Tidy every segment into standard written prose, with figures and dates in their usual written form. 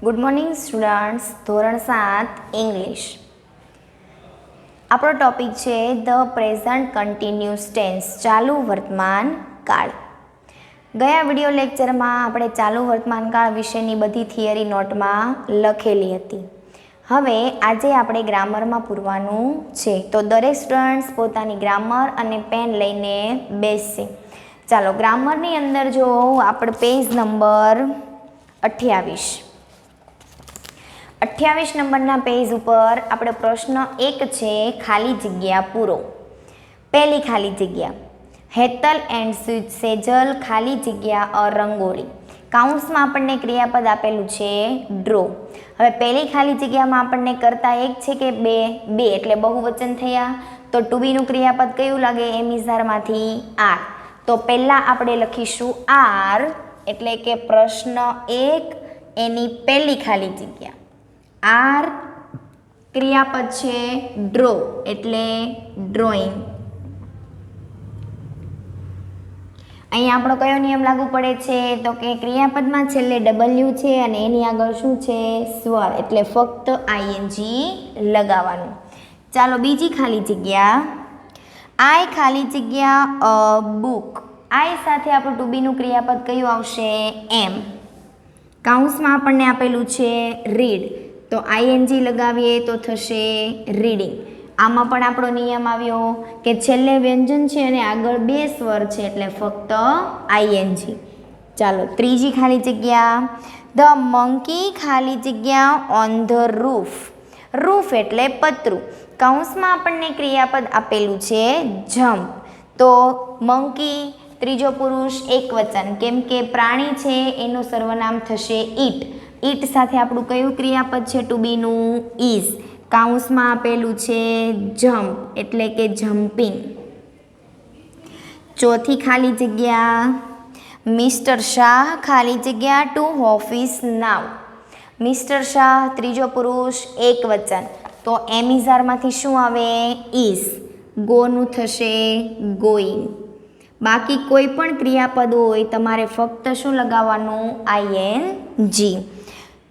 Good morning students. ધોરણ 7 English. આપણો topic છે ધ પ્રેઝન્ટ કન્ટિન્યુઅસ ટેન્સ, ચાલુ વર્તમાન કાળ. ગયા વિડીયો લેક્ચરમાં આપણે ચાલુ વર્તમાન કાળ વિશેની બધી થિયરી નોટમાં લખેલી હતી. હવે આજે આપણે ગ્રામરમાં પૂરવાનું છે, તો દરેક સ્ટુડન્ટ્સ પોતાની ગ્રામર અને પેન લઈને બેસશે. ચાલો, ગ્રામરની અંદર જો આપણે પેજ નંબર 28 નંબરના પેજ ઉપર આપણે પ્રશ્ન 1 છે, ખાલી જગ્યા પૂરો. પહેલી ખાલી જગ્યા, હેતલ એન્ડ સેજલ ખાલી જગ્યા અ રંગોળી. કાઉન્સમાં આપણને ક્રિયાપદ આપેલું છે ડ્રો. હવે પહેલી ખાલી જગ્યામાં આપણને કરતા એક છે કે બે એટલે બહુવચન થયા, તો ટુ બીનું ક્રિયાપદ કયું લાગે? એમિઝારમાંથી આર. તો પહેલાં આપણે લખીશું આર, એટલે કે પ્રશ્ન 1 એની પહેલી ખાલી જગ્યા. આર ક્રિયાપદ છે ડ્રો, એટલે ડ્રોઈંગ. અહીંયા આપણો કયો નિયમ લાગુ પડે છે? તો કે ક્રિયાપદમાં છેલ્લે ડબલ્યુ છે અને એની આગળ શું છે? સ્વર, એટલે ફક્ત આઈએનજી લગાવવાનું. ચાલો, બીજી ખાલી જગ્યા, આઈ ખાલી જગ્યા અ બુક. આઈ સાથે આપણું ટુ બીનું ક્રિયાપદ કયું આવશે? એમ. કાઉન્સમાં આપણને આપેલું છે રીડ, તો આઈએનજી લગાવીએ તો થશે રીડિંગ. આમાં પણ આપણો નિયમ આવ્યો કે છેલ્લે વ્યંજન છે અને આગળ બે સ્વર છે, એટલે ફક્ત આઈએનજી. ચાલો, ત્રીજી ખાલી જગ્યા, ધ મંકી ખાલી જગ્યા ઓન ધ રૂફ. રૂફ એટલે પતરું. કાઉન્સમાં આપણને ક્રિયાપદ આપેલું છે જમ્પ, તો મંકી ત્રીજો પુરુષ એકવચન, કેમ કે પ્રાણી છે એનું સર્વનામ થશે ઈટ. ઈટ સાથે આપણું કયું ક્રિયાપદ છે? Two બીનું is. કાઉન્સમાં આપેલું છે જમ્પ, એટલે કે જમ્પિંગ. ચોથી ખાલી જગ્યા, મિસ્ટર શાહ ખાલી જગ્યા ટુ ઓફિસ નાવ. મિસ્ટર શાહ ત્રીજો પુરુષ એકવચન, તો એમિઝારમાંથી શું આવે? ઇઝ. ગોનું થશે ગોઈંગ. બાકી કોઈ પણ ક્રિયાપદ હોય તમારે ફક્ત શું લગાવવાનું? આઈએનજી.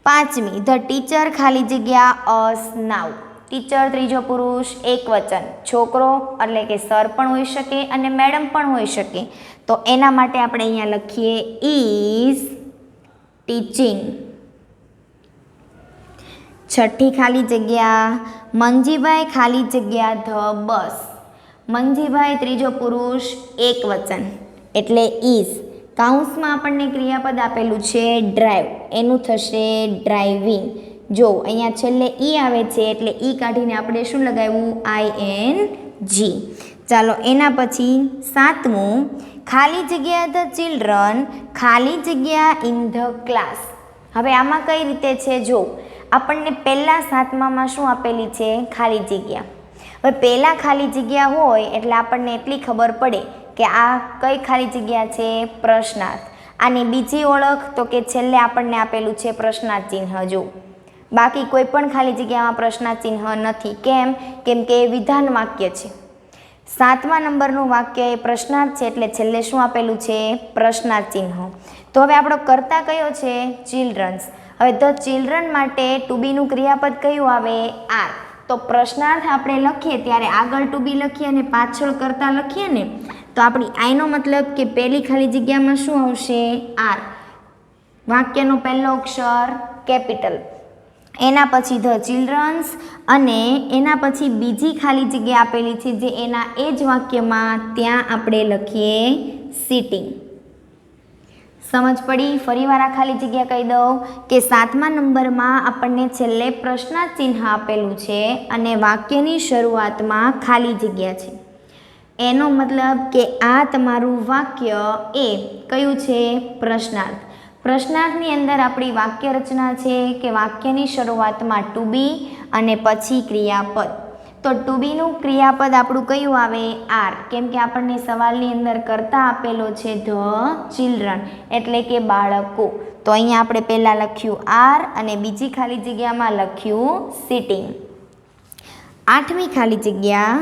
પાંચમી, ધ ટીચર ખાલી જગ્યા અસ નાવ. ટીચર ત્રીજો પુરુષ એકવચન, છોકરો એટલે કે સર પણ હોઈ શકે અને મેડમ પણ હોઈ શકે, તો એના માટે આપણે અહીંયા લખીએ ઇઝ ટીચિંગ. છઠ્ઠી ખાલી જગ્યા, મંજીભાઈ ખાલી જગ્યા ધ બસ. મંજીભાઈ ત્રીજો પુરુષ એકવચન, એટલે ઇઝ. કાઉન્સમાં આપણને ક્રિયાપદ આપેલું છે ડ્રાઈવ, એનું થશે ડ્રાઇવિંગ. જો અહીંયા છેલ્લે ઈ આવે છે, એટલે ઈ કાઢીને આપણે શું લગાવ્યું? આઈએનજી. ચાલો, એના પછી સાતમું, ખાલી જગ્યા ધ ચિલ્ડ્રન ખાલી જગ્યા ઇન ધ ક્લાસ. હવે આમાં કઈ રીતે છે? જો આપણને પહેલાં સાતમામાં શું આપેલી છે? ખાલી જગ્યા. હવે પહેલાં ખાલી જગ્યા હોય એટલે આપણને એટલી ખબર પડે કે આ કઈ ખાલી જગ્યા છે? પ્રશ્નાર્થ. આની બીજી ઓળખ તો કે છેલ્લે આપણને આપેલું છે પ્રશ્નાર્થ ચિહ્ન. જો બાકી કોઈ પણ ખાલી જગ્યામાં પ્રશ્નાર્થ ચિહ્ન નથી. કેમ કે એ વિધાન વાક્ય છે. 7મા નંબરનું વાક્ય એ પ્રશ્નાર્થ છે, એટલે છેલ્લે શું આપેલું છે? પ્રશ્નાર્થ ચિહ્ન. તો હવે આપણો કર્તા કયો છે? ચિલ્ડ્રન્સ. હવે ધ ચિલ્ડ્રન માટે ટુ બીનું ક્રિયાપદ કયું આવે? આર. તો પ્રશ્નાર્થ આપણે લખીએ ત્યારે આગળ ટુ બી લખીએ અને પાછળ કરતા લખીએ ને, તો આપણી આઈનો મતલબ કે પહેલી ખાલી જગ્યામાં શું આવશે? આર. વાક્યનો પહેલો અક્ષર કેપિટલ, એના પછી ધ ચિલ્ડ્રન્સ, અને એના પછી બીજી ખાલી જગ્યા આપેલી છે જે એના એ જ વાક્યમાં, ત્યાં આપણે લખીએ સિટિંગ. સમજ પડી? ફરીવાર આ ખાલી જગ્યા કહી દઉં કે 7મા નંબરમાં આપણને છેલ્લે પ્રશ્નાર્થ ચિહ્ન આપેલું છે અને વાક્યની શરૂઆતમાં ખાલી જગ્યા છે. એનો મતલબ કે આ તમારું વાક્ય એ કયું છે? પ્રશ્નાર્થ. પ્રશ્નાર્થની અંદર આપણી વાક્ય રચના છે કે વાક્યની શરૂઆતમાં ટુ બી અને પછી ક્રિયાપદ. તો ટુ બીનું ક્રિયાપદ આપણું કયું આવે? આર. કેમ કે આપણને સવાલની અંદર કરતા આપેલો છે ધ ચિલ્ડ્રન, એટલે કે બાળકો. તો અહીંયા આપણે પહેલાં લખ્યું આર અને બીજી ખાલી જગ્યામાં લખ્યું સિટિંગ. 8મી ખાલી જગ્યા,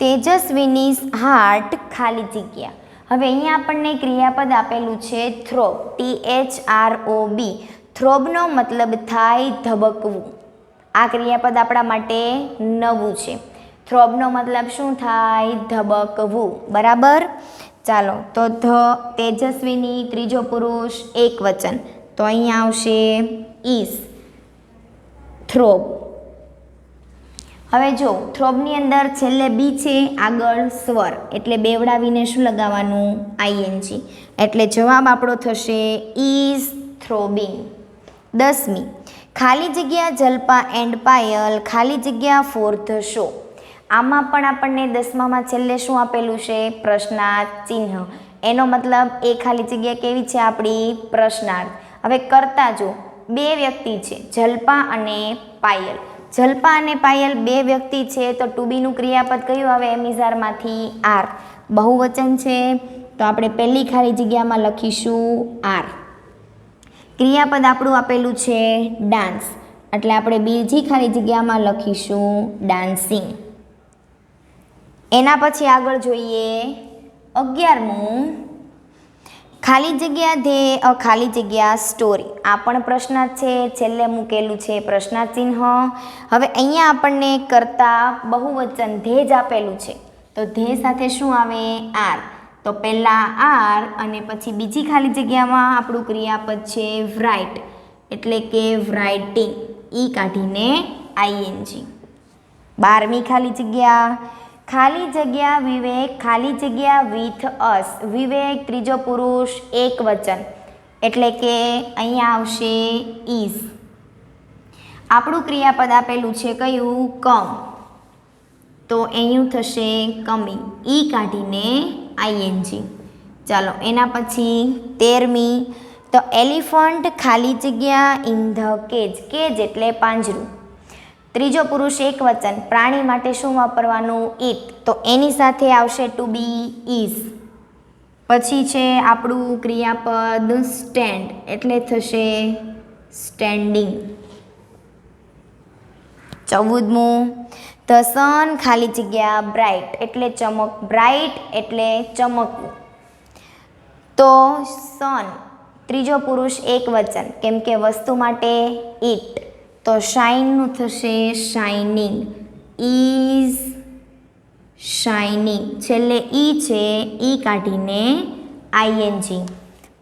તેજસ્વીની હાર્ટ ખાલી જગ્યા. હવે અહીંયા આપણને ક્રિયાપદ આપેલું છે થ્રો, THROB. થ્રોબનો મતલબ થાય ધબકવું. આ ક્રિયાપદ આપણા માટે નવું છે. થ્રોબનો મતલબ શું થાય? ધબકવું. બરાબર. ચાલો, તો તેજસ્વીની ત્રીજો પુરુષ એક વચન, તો અહીંયા આવશે ઇઝ. થ્રોબ. હવે જો થ્રોબની અંદર છેલ્લે બી છે, આગળ સ્વર, એટલે બેવડાવીને શું લગાવવાનું? આઈએનજી. એટલે જવાબ આપણો થશે ઇઝ થ્રોબિંગ. 10મી, ખાલી જગ્યા જલ્પા એન્ડ પાયલ ખાલી જગ્યા ફોર ધ શો. આમાં પણ આપણને 10મામાં છેલ્લે શું આપેલું છે? પ્રશ્નાર્થ ચિહ્ન. એનો મતલબ એ ખાલી જગ્યા કેવી છે આપણી? પ્રશ્નાર્થ. હવે કરતા જો બે વ્યક્તિ છે, જલ્પા અને પાયલ. જલ્પા અને પાયલ બે વ્યક્તિ છે, તો ટુ બીનું ક્રિયાપદ કયું આવે? એમિઝારમાંથી આર. બહુવચન છે, તો આપણે પહેલી ખાલી જગ્યામાં લખીશું આર. ક્રિયાપદ આપણું આપેલું છે ડાન્સ, એટલે આપણે બીજી ખાલી જગ્યામાં લખીશું ડાન્સિંગ. એના પછી આગળ જોઈએ 11મું, ખાલી જગ્યા ધ્યેય ખાલી જગ્યા સ્ટોરી. આ પણ પ્રશ્નાર્થ છે, છેલ્લે મૂકેલું છે પ્રશ્નાર્થ ચિહ્ન. હવે અહીંયા આપણને કરતા બહુવચન ધ્યેય જ આપેલું છે, તો ધ્યેય સાથે શું આવે? આર. તો પહેલા આર અને પછી બીજી ખાલી જગ્યામાં આપણું ક્રિયાપદ છે રાઇટ, એટલે કે રાઇટિંગ. ઈ કાઢીને આઈએનજી. 12મી ખાલી જગ્યા, ખાલી જગ્યા વિવેક ખાલી જગ્યા વિથ અસ. વિવેક ત્રીજો પુરુષ એક વચન, એટલે કે અહીંયા આવશે ઇઝ. આપણું ક્રિયાપદ આપેલું છે કયું? કમ. તો અહીં થશે કમિંગ. ઈ કાઢીને આઈએનજી. ચાલો, એના પછી 13મી, તો એલિફન્ટ ખાલી જગ્યા ઇન ધ કેજ. કેજ એટલે પાંજરું. ત્રીજો પુરુષ એક વચન, પ્રાણી માટે શું વાપરવાનું? ઇટ. તો એની સાથે આવશે ટુ બી ઇઝ. પછી છે આપણું ક્રિયાપદ સ્ટેન્ડ, એટલે થશે સ્ટેન્ડિંગ. 14મું, ધ સન ખાલી જગ્યા બ્રાઇટ, એટલે ચમક. બ્રાઇટ એટલે ચમકવું. તો સન ત્રીજો પુરુષ એક વચન, કેમ કે વસ્તુ માટે ઇટ, તો શાઇનનું થશે શાઇનિંગ. Is shining. છેલ્લે ઈ છે, ઈ કાઢીને આઈએનજી.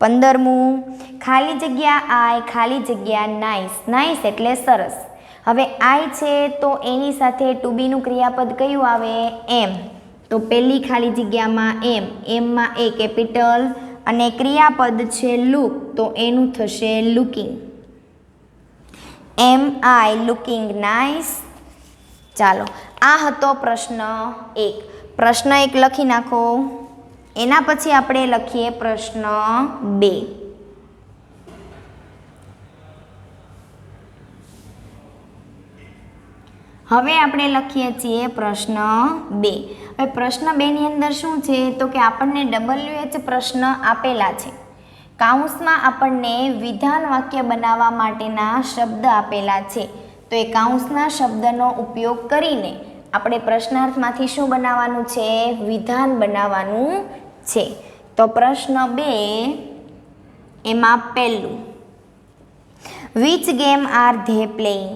15મું, ખાલી જગ્યા આઈ ખાલી જગ્યા નાઇસ. નાઇસ એટલે સરસ. હવે આઈ છે, તો એની સાથે ટુ બીનું ક્રિયાપદ કયું આવે? એમ. તો પહેલી ખાલી જગ્યામાં એમ, એમમાં એ કેપિટલ, અને ક્રિયાપદ છે લુક, તો એનું થશે લુકિંગ. એમ આઈ લુકિંગ નાઇસ. ચાલો, આ હતો પ્રશ્ન 1. પ્રશ્ન 1 લખી નાખો. એના પછી આપણે લખીએ પ્રશ્ન 2. હવે આપણે લખીએ છીએ પ્રશ્ન 2. હવે પ્રશ્ન 2ની અંદર શું છે? તો કે આપણને WH પ્રશ્ન આપેલા છે. કાઉન્સમાં આપણને વિધાન વાક્ય બનાવવા માટેના શબ્દ આપેલા છે. તો એ કાઉન્સના શબ્દનો ઉપયોગ કરીને આપણે પ્રશ્નાર્થમાંથી શું બનાવવાનું છે? વિધાન બનાવવાનું છે. તો પ્રશ્ન 2 એમાં પહેલું, which game are they playing.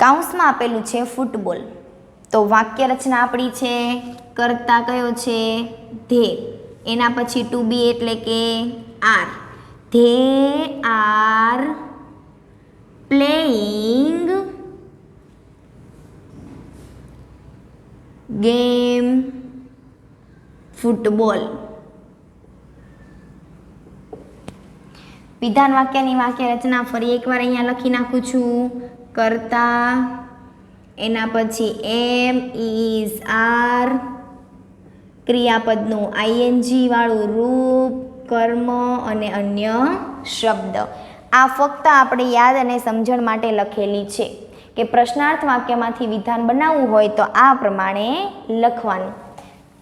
કાઉન્સમાં આપેલું છે ફૂટબોલ. તો વાક્ય રચના આપણી છે, કર્તા કયો છે? ધે. એના પછી ટુ બી એટલે કે are. They are playing game football. વિધાન વાક્યની વાક્ય રચના ફરી એકવાર અહીંયા લખી નાખું છું. કરતા, એના પછી એમ, ઇઝ, આર, ક્રિયાપદનું આઈએનજી વાળું રૂપ, કર્મ અને અન્ય શબ્દ. આ ફક્ત આપણે યાદ અને સમજણ માટે લખેલી છે કે પ્રશ્નાર્થ વાક્યમાંથી વિધાન બનાવવું હોય તો આ પ્રમાણે લખવાનું.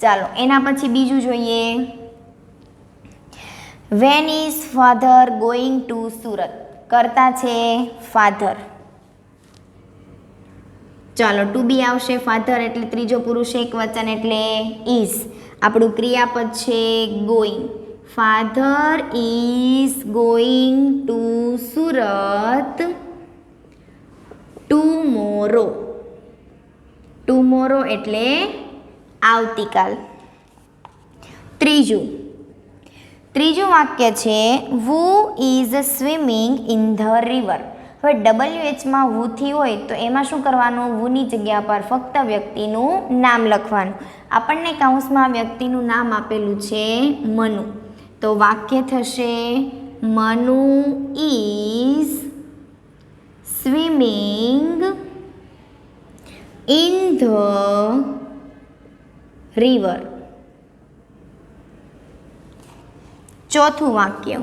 ચાલો, એના પછી બીજું જોઈએ. When is father going to Surat. કરતા છે ફાધર. ચાલો, ટુ બી આવશે ફાધર, એટલે ત્રીજો પુરુષ એક વચન, એટલે ઇઝ. આપણું ક્રિયાપદ છે going. Father is going to Surat tomorrow. Tomorrow એટલે આવતીકાલ. ત્રીજું વાક્ય છે who is swimming in the river. હવે WHમાં વુથી હોય તો એમાં શું કરવાનું? વુની જગ્યા પર ફક્ત વ્યક્તિનું નામ લખવાનું. આપણને કૌંસમાં વ્યક્તિનું નામ આપેલું છે મનુ, તો વાક્ય થશે Manu is swimming in the river. ચોથું વાક્ય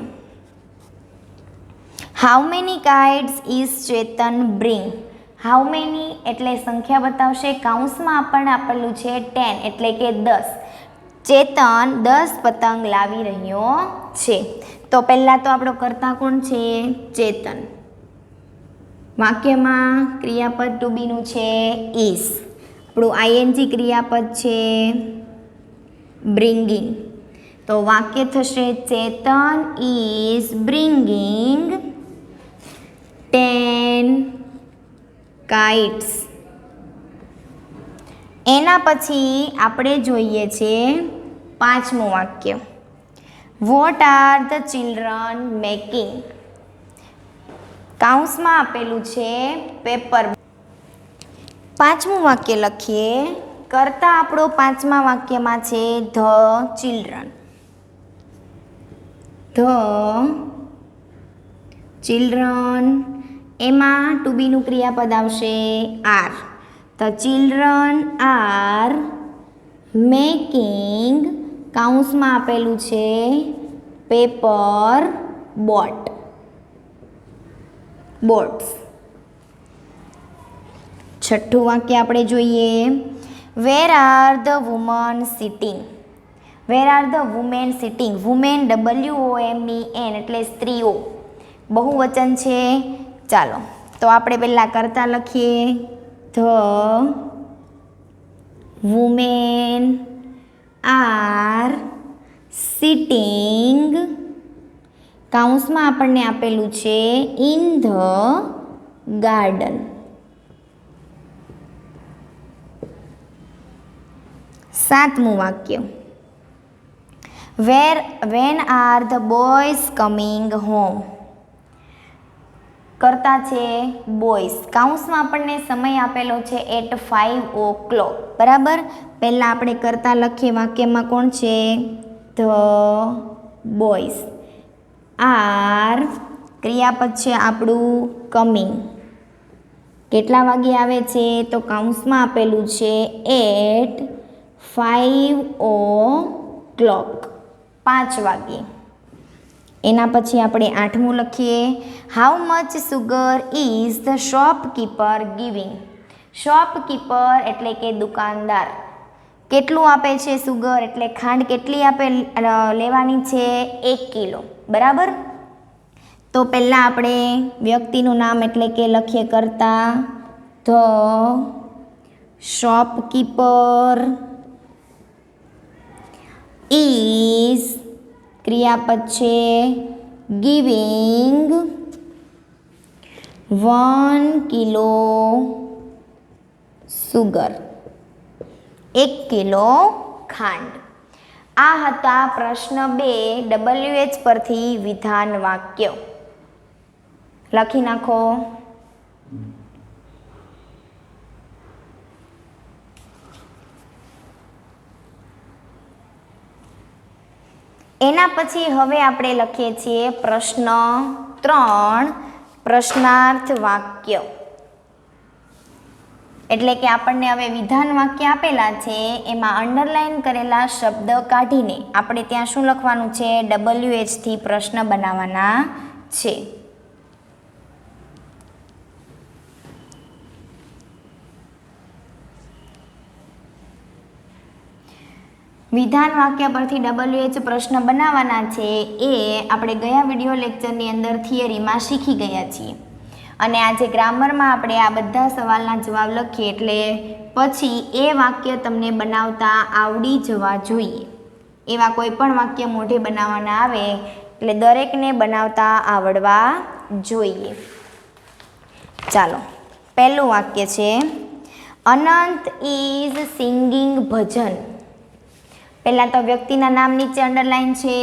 how many kites is Chetan bring. How many એટલે સંખ્યા બતાવશે, કૌંસમાં આપણને આપેલું છે 10 એટલે કે 10. ચેતન 10 પતંગ લાવી રહ્યો છે. તો પહેલાં તો આપણો કર્તા કોણ છે? ચેતન. વાક્યમાં ક્રિયાપદ ટુ બીનું છે ઇઝ. આપણું ING ક્રિયાપદ છે બ્રિંગિંગ. તો વાક્ય થશે ચેતન ઇઝ બ્રિંગિંગ 10 કાઇટ્સ. એના પછી આપણે જોઈએ છે પાંચમું વાક્ય what are the children making. કૌંસમાં આપેલું છે પેપર. પાંચમું વાક્ય લખીએ. કર્તા આપણો પાંચમા વાક્યમાં છે ધ ચિલ્ડ્રન. ધ ચિલ્ડ્રન એમાં ટુ બીનું ક્રિયાપદ આવશે are. The children are making કૌંસમાં આપેલું છે પેપર બોટ્સ. છઠ્ઠું વાક્ય આપણે જોઈએ where are the woman sitting. Where are the women sitting. Women WOMEN એટલે સ્ત્રીઓ, બહુવચન છે. ચાલો તો આપણે પહેલાં કરતા લખીએ ધ વુમેન આર સિટિંગ કૌંસમાં આપણને આપેલું છે ઇન ધ ગાર્ડન. સાતમું વાક્ય van are the boys coming home. કરતા છે બોયઝ. કૌંસમાં આપણને સમય આપેલો છે એટ 5 o'clock. બરાબર. પહેલાં આપણે કરતા લખીએ. વાક્યમાં કોણ છે? The boys. આર ક્રિયાપદ છે આપણું કમિંગ. કેટલા વાગે આવે છે? તો કૌંસમાં આપેલું છે એટ 5 o'clock 5 વાગે. એના પછી આપણે આઠમું લખીએ how much sugar is the shopkeeper giving. Shopkeeper એટલે કે દુકાનદાર કેટલું આપે છે? સુગર એટલે ખાંડ કેટલી લેવાની છે? 1 કિલો. બરાબર. તો પહેલાં આપણે વ્યક્તિનું નામ એટલે કે લખીએ કરતા ધ શોપકીપર ઇઝ ક્રિયાપદ છે ગિવિંગ 1 કિલો સુગર. 1 કિલો ખાંડ. આ હતા પ્રશ્ન 2 WH પરથી વિધાન વાક્યો. લખી નાખો. એના પછી હવે આપણે લખીએ છીએ પ્રશ્ન 3 પ્રશ્નાર્થ વાક્ય. એટલે કે આપણને હવે વિધાન વાક્ય આપેલા છે એમાં અંડરલાઈન કરેલા શબ્દ કાઢીને આપણે ત્યાં શું લખવાનું છે? WH થી પ્રશ્ન બનાવવાના છે. વિધાન વાક્ય પરથી WH પ્રશ્ન બનાવવાના છે એ આપણે ગયા વિડીયો લેક્ચરની અંદર થિયરીમાં શીખી ગયા છીએ. અને આજે ગ્રામરમાં આપણે આ બધા સવાલના જવાબ લખીએ એટલે પછી એ વાક્ય તમને બનાવતા આવડી જવા જોઈએ. એવા કોઈ પણ વાક્ય મોઢે બનાવવાના આવે એટલે દરેકને બનાવતા આવડવા જોઈએ. ચાલો, પહેલું વાક્ય છે અનંત ઇઝ સિંગિંગ ભજન. પહેલાં તો વ્યક્તિના નામ નીચે અંડરલાઈન છે,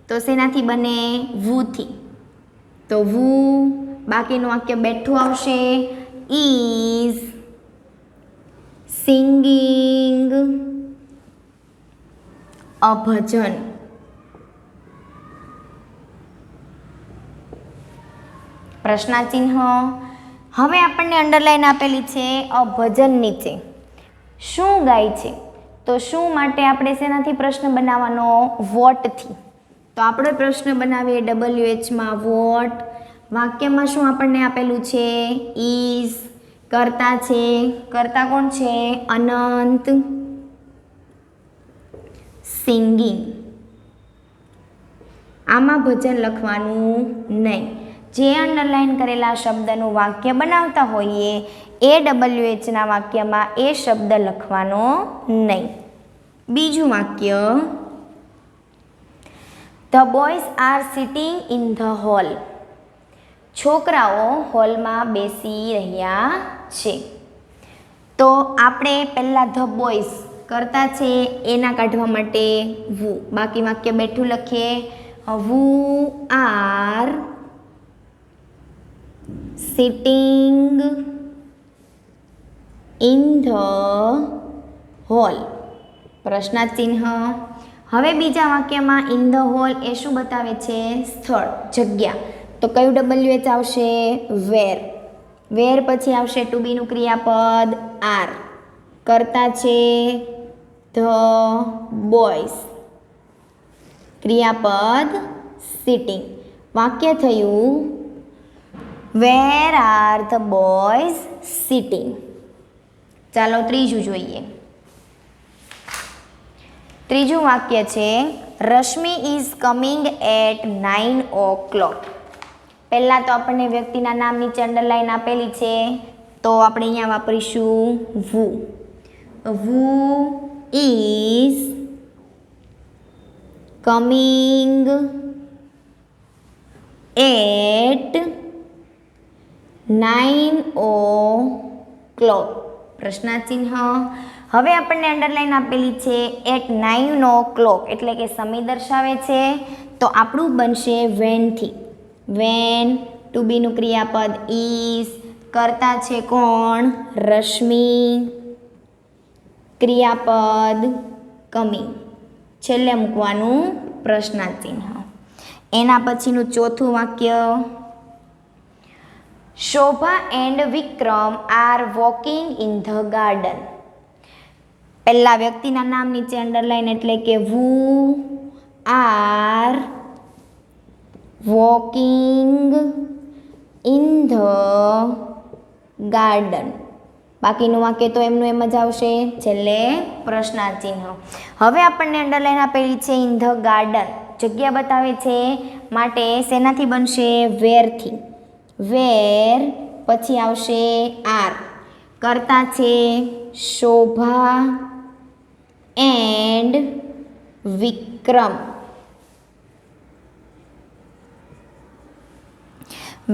તો શેનાથી બને?વુથી. તો વુ, બાકીનું વાક્ય બેઠું આવશે ઇઝ સિંગિંગ અ ભજન. પ્રશ્નાચિહ્ન. હવે આપણને અંડરલાઈન આપેલી છે અ ભજન નીચે. શું ગાય છે? તો શું માટે આપણે શેનાથી પ્રશ્ન બનાવવાનો? વોટથી. તો આપણે પ્રશ્ન બનાવીએ WH માં વોટ. વાક્યમાં શું આપણને આપેલું છે? ઇઝ. કર્તા છે, કર્તા કોણ છે? અનંત. સિંગિંગ. આમાં ભજન લખવાનું નહીં. જે અંડરલાઈન કરેલા શબ્દનું વાક્ય બનાવતા હોઈએ AWHના વાક્યમાં એ શબ્દ લખવાનો નહીં. બીજું વાક્ય the boys are sitting in the hall. છોકરાઓ હોલમાં બેસી રહ્યા છે. તો આપણે પહેલાં ધ બોયઝ કરતા છે એના કાઢવા માટે વુ, બાકી વાક્ય બેઠું લખીએ. Who are sitting in the hall. પ્રશ્નાચિહ્ન. હવે બીજા વાક્યમાં ઇન ધ હોલ એ શું બતાવે છે? સ્થળ, જગ્યા. તો કયું WH આવશે? વેર. વેર પછી આવશે ટુ બીનું ક્રિયાપદ આર. કરતા છે ધ બોયઝ, ક્રિયાપદ સિટિંગ. વાક્ય થયું વેર આર ધ બોયઝ સિટિંગ. ચાલો ત્રીજું જોઈએ. ત્રીજું વાક્ય છે Rashmi is coming at 9 o'clock. પહેલાં તો આપણને વ્યક્તિના નામ નીચે અંડરલાઈન આપેલી છે, તો આપણે અહીંયા વાપરીશું who. Who is coming at 9 o'clock. પ્રશ્નાચિહ્ન. હવે આપણને અંડરલાઈન આપેલી છે એટ 9 o'clock એટલે કે સમય દર્શાવે છે, તો આપણું બનશે વેનથી. વેન ટુ બીનું ક્રિયાપદ ઇઝ. કરતા છે કોણ? રશ્મિ. ક્રિયાપદ કમિંગ. છેલ્લે મૂકવાનું પ્રશ્નાચિહ્ન. એના પછીનું ચોથું વાક્ય Shobha and Vikram are walking in the garden. પહેલા વ્યક્તિના નામ નીચે અંડરલાઈન એટલે કે who are walking in the garden. બાકીનું વાક્ય તો એમનું એમ જ આવશે. છેલ્લે પ્રશ્નાચિહ્ન. હવે આપણને અંડરલાઈન આપેલી છે ઇન ધ ગાર્ડન, જગ્યા બતાવે છે, માટે શેનાથી બનશે? વેરથી. વેર પછી આવશે આર. કરતા છે Shobha and Vikram.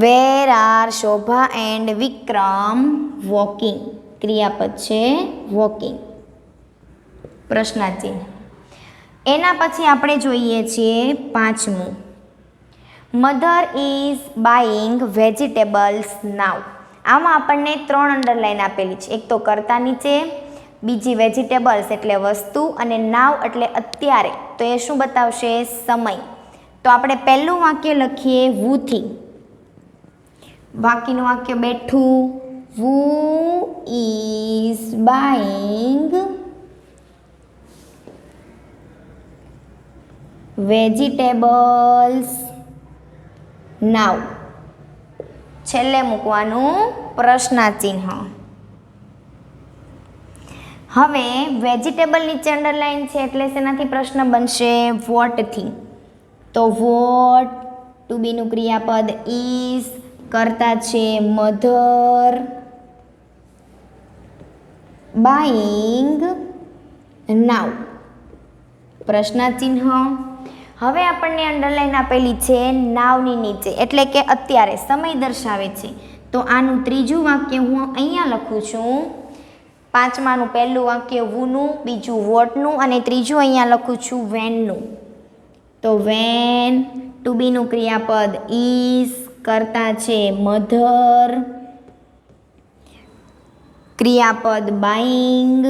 Where are Shobha and Vikram walking. ક્રિયાપદ છે વોકિંગ. પ્રશ્નાચિહ્ન. એના પછી આપણે જોઈએ છીએ પાંચમું મધર ઇઝ બાઇંગ વેજીટેબલ્સ નાવ. આમાં આપણને 3 અંડરલાઈન આપેલી છે. એક તો કર્તા નીચે, બીજી વેજીટેબલ્સ એટલે વસ્તુ, અને નાવ એટલે અત્યારે. તો એ શું બતાવશે? સમય. તો આપણે પહેલું વાક્ય લખીએ વુથી. બાકીનું વાક્ય બેઠું. વુ ઇઝ બાઇંગ વેજીટેબલ્સ નાવ. છેલ્લે મૂકવાનું પ્રશ્નાચિહ્ન. હવે વેજીટેબલ નીચે અંડરલાઈન છે એટલે શેનાથી પ્રશ્ન બનશે? વોટથી. તો વોટ ટુ બીનું ક્રિયાપદ ઇઝ. કરતા છે મધર. બાઇંગ નાવ. પ્રશ્નાચિહ્ન। હવે આપણને અંડરલાઈન આપેલી છે નાવની નીચે, એટલે કે અત્યારે સમય દર્શાવે છે। તો આનું ત્રીજું વાક્ય હું અહીંયા લખું છું। પાંચમાનું પહેલું વાક્ય વુનું, બીજું વોટનું અને ત્રીજું અહીંયા લખું છું વેનનું। તો વેન, ટુ બીનું ક્રિયાપદ ઇઝ, કરતા છે મધર, ક્રિયાપદ buying,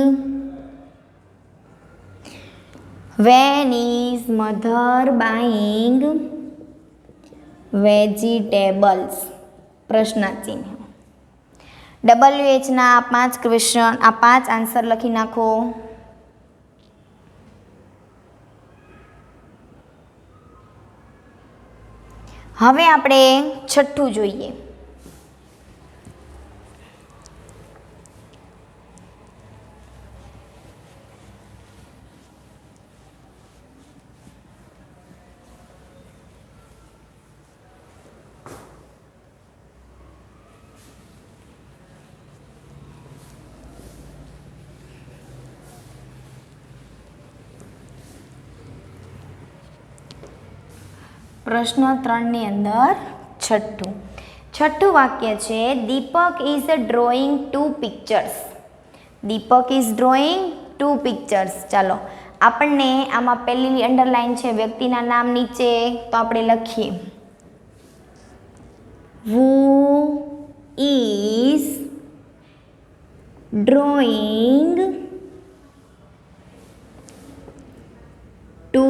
when is mother buying vegetables, પ્રશ્નાચિહ્ન। WH ના 5 ક્વેશ્ચન, આ 5 આન્સર લખી નાખો। હવે આપણે છઠ્ઠું જોઈએ। પ્રશ્ન 3ની અંદર છઠ્ઠું વાક્ય છે Deepak is drawing 2 pictures. Deepak is drawing 2 pictures. ચાલો આપણને આમાં પહેલી અંડરલાઈન છે વ્યક્તિના નામ નીચે, તો આપણે લખીએ હુ ઇઝ ડ્રોઈંગ 2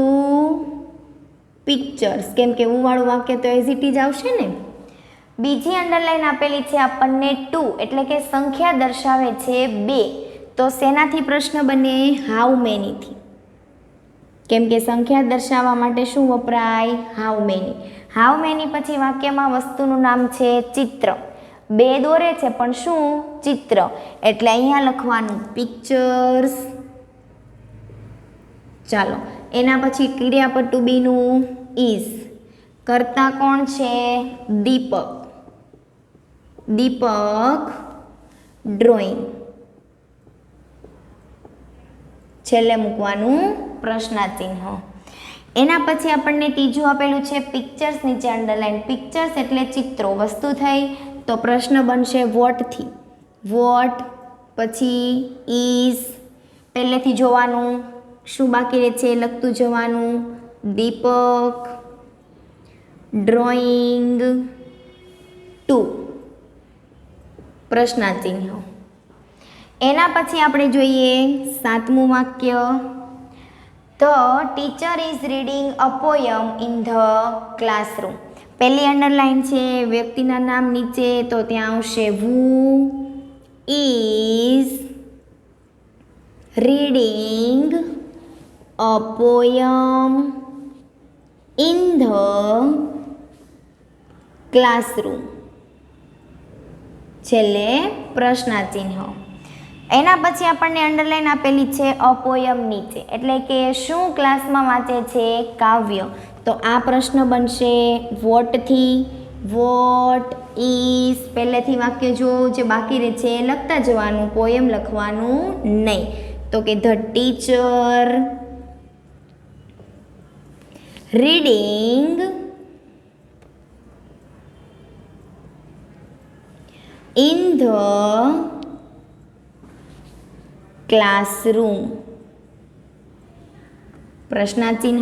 પિક્ચર્સ, કેમ કે વાળું વાક્ય તો એઝ ઇટ ઇઝ આવશે ને। બીજી અંડરલાઈન આપેલી છે આપણને 2, એટલે કે સંખ્યા દર્શાવે છે 2, તો શેનાથી પ્રશ્ન બને? હાઉ મેનીથી, કેમ કે સંખ્યા દર્શાવવા માટે શું વપરાય? How many. હાઉ મેની પછી વાક્યમાં વસ્તુનું નામ છે ચિત્ર, 2 દોરે છે પણ શું? ચિત્ર, એટલે અહીંયા લખવાનું પિક્ચર્સ। ચાલો એના પછી ક્રિયાપદ ટુ બીનું ઇઝ, કરતા કોણ છે? દીપક, દીપક ડ્રોઈંગ, છેલ્લે મૂકવાનું પ્રશ્નાચિહ્ન। એના પછી આપણને ત્રીજું આપેલું છે પિક્ચર્સ, નીચે અંડરલાઈન, પિક્ચર્સ એટલે ચિત્રો, વસ્તુ થઈ તો પ્રશ્ન બનશે વોટથી, વોટ પછી ઇઝ, પહેલેથી જોવાનું, શું બાકી રહે છે? લખતું જવાનું, દીપક ડ્રોઈંગ 2, પ્રશ્નાચિહ્ન। એના પછી આપણે જોઈએ 7મું વાક્ય, the teacher is reading a poem in the classroom. પહેલી અંડરલાઈન છે વ્યક્તિના નામ નીચે, તો ત્યાં આવશે who is reading a poem in the classroom, છેલ્લે પ્રશ્નાચિહ્ન। એના પછી આપણને અંડરલાઈન આપેલી છે અ પોયમ નીચે, એટલે કે શું ક્લાસમાં વાંચે છે? કાવ્ય, તો આ પ્રશ્ન બનશે વોટથી, વોટ ઇઝ, પહેલેથી વાક્ય જો જે બાકી રહે છે લખતા જવાનું, પોયમ લખવાનું નહીં, તો કે the teacher reading in the classroom, પ્રશ્નાચિહ્ન।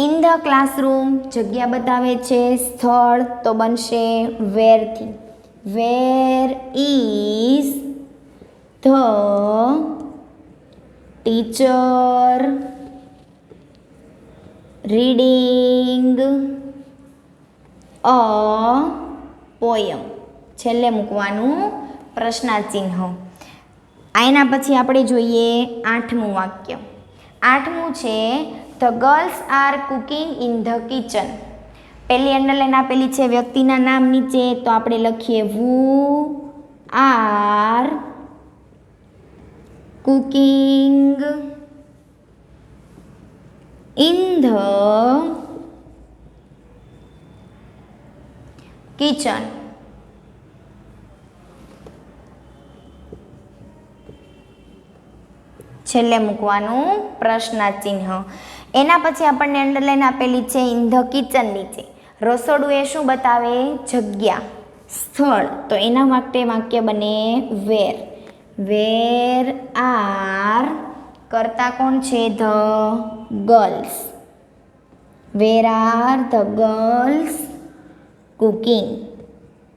ઇન ધ ક્લાસરૂમ જગ્યા બતાવે છે, સ્થળ, તો બનશે વેરથી, where is the teacher reading a poem, છેલ્લે મૂકવાનું પ્રશ્નાચિહ્ન। આના પછી આપણે જોઈએ 8મું વાક્ય। 8મું છે the girls are cooking in the kitchen. પહેલી અંડરલાઈન આપેલી છે વ્યક્તિના નામ નીચે, તો આપણે લખીએ who are cooking in the kitchen, છેલ્લે મૂકવાનું પ્રશ્નાર્થ ચિહ્ન. એના પછી આપણને અંડરલાઈન આપેલી છે ઇન ધ કિચન નીચે. રસોડું એ શું બતાવે? જગ્યા, સ્થળ. તો એના માટે વાક્ય બને વેર. વેર આર કરતા કોણ છે? The girls. Wear are the girls cooking.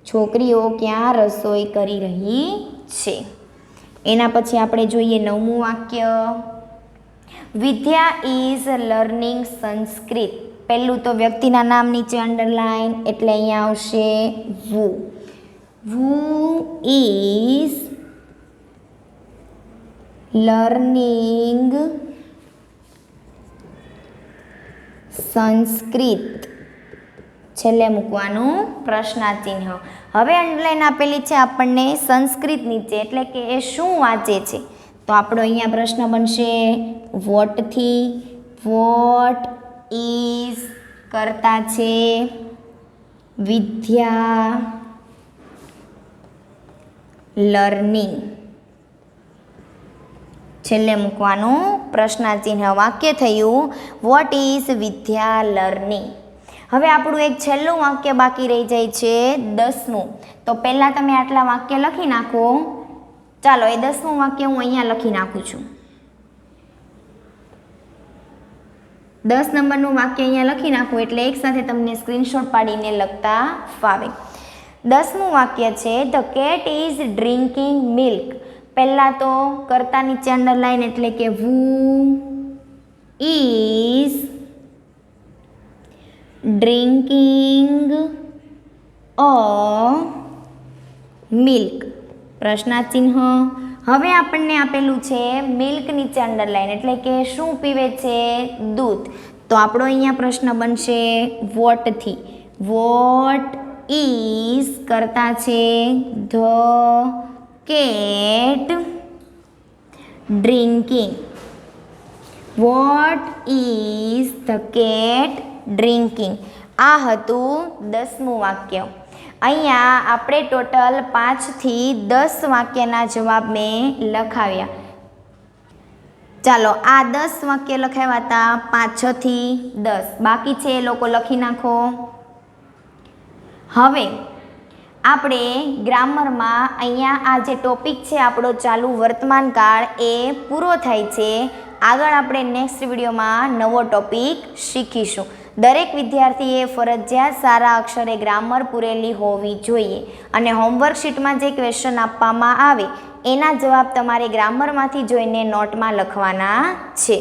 છોકરીઓ ક્યાં રસોઈ કરી રહી છે. એના પછી આપણે જોઈએ 9મું વાક્ય. Vidya is learning Sanskrit. પહેલું તો વ્યક્તિના નામ નીચે અંડરલાઈન એટલે અહીંયા આવશે who. Who is learning Sanskrit. છેલ્લે મૂકવાનું પ્રશ્નાર્થ ચિહ્ન. હવે અંડરલાઈન આપેલી છે આપણને સંસ્કૃત નીચે એટલે કે એ શું વાંચે છે. તો આપણો અહીંયા પ્રશ્ન બનશે વોટથી. વોટ ઇઝ કરતા છે વિદ્યા લર્નિંગ. છેલ્લે મૂકવાનું પ્રશ્નાર્થ ચિહ્ન. વાક્ય થયું વોટ ઇઝ વિદ્યા લર્નિંગ. હવે આપણું એક છેલ્લું વાક્ય બાકી રહી જાય છે 10મું. તો પહેલાં તમે આટલા વાક્ય લખી નાખો. ચાલો એ 10મું વાક્ય હું અહીંયા લખી નાખું છું. 10 નંબરનું વાક્ય અહીંયા લખી નાખું એટલે એકસાથે તમને સ્ક્રીનશોટ પાડીને લખતા ફાવે. 10મું વાક્ય છે the cat is drinking milk. પહેલાં તો કરતા નીચે અંડરલાઈન એટલે કે who is drinking a milk. પ્રશ્નાર્થ ચિહ્ન. હવે આપણને આપેલું છે મિલ્ક નીચે અંડરલાઈન એટલે કે શું પીવે છે? દૂધ. તો આપણો અહીંયા પ્રશ્ન બનશે વોટથી. વોટ ઇઝ કરતા છે the cat drinking. What is the cat drinking. આ હતું 10મું વાક્ય. અહીંયા આપણે ટોટલ 5 થી 10 વાક્યના જવાબ મેં લખાવ્યા. ચાલો આ 10 વાક્ય લખાવ્યા હતા 5, 6 થી 10. બાકી છે એ લોકો લખી નાખો. હવે આપણે ગ્રામરમાં અહીંયા આ જે ટોપિક છે આપણો ચાલુ વર્તમાન કાળ એ પૂરો થાય છે. આગળ આપણે નેક્સ્ટ વિડીયોમાં નવો ટોપિક શીખીશું. દરેક વિદ્યાર્થીએ ફરજિયાત સારા અક્ષરે ગ્રામર પૂરેલી હોવી જોઈએ અને હોમવર્ક શીટમાં જે ક્વેશ્ચન આપવામાં આવે એના જવાબ તમારે ગ્રામરમાંથી જોઈને નોટમાં લખવાના છે.